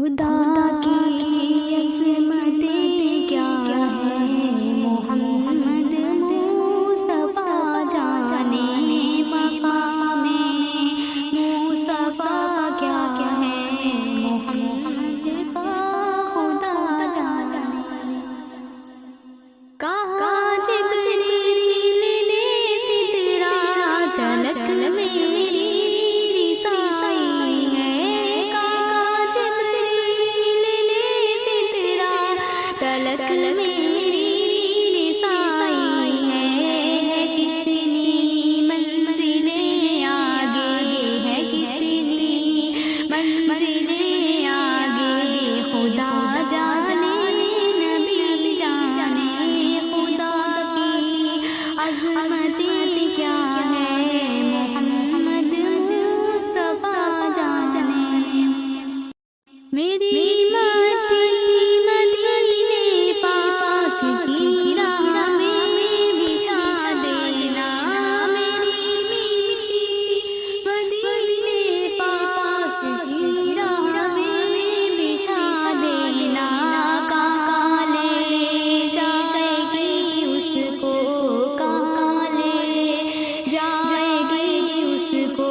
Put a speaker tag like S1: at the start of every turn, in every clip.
S1: خدا کی عظمت کیا ہے، محمد مصطفیٰ جانے مقام مصطفیٰ کیا ہے، محمد کا خدا جانے۔ کہا جبریل نے سترا تلک میری رسائی ہے، کہا جبریل نے سترا تلک میری رسائی ہے، کتنی منزلیں آگے ہے، کتنی منزلیں آگے، خدا جانے نبی جانے، خدا کی عظمت کیا ہے، محمد مصطفیٰ جانے۔ میری مٹی مدینے پاک کی راہ میں بچھا دینا، میری مٹی مدینے پاک کی راہ میں بچھا دینا، کہاں لے جائے گی اس کو، کہاں لے جائے گی اس کو،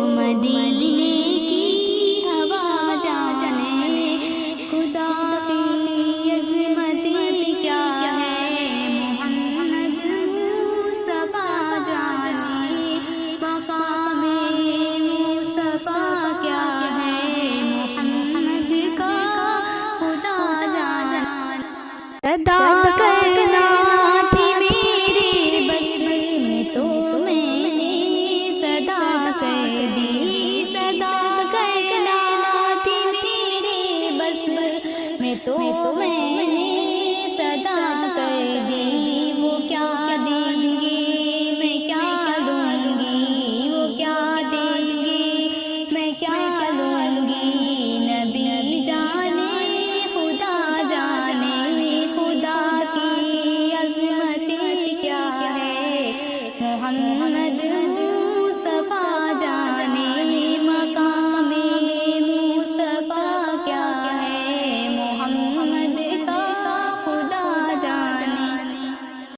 S1: مدینے کی ہوا جانے، خدا کی عظمت کیا ہے، محمد مصطفیٰ جانے، مقام مصطفیٰ کیا ہے، محمد کا خدا جانے۔ صدا کرنا تھی میرے بس میں تو میں نے صدا کر دی، صدا کرنا تھی میرے بس میں تو میں نے صدا کر دی، وہ کیا دیں گے میں کیا لوں گی، وہ کیا دیں گے میں کیا لوں گی، نبی جانے خدا جانے، خدا کی عظمت کیا ہے، محمد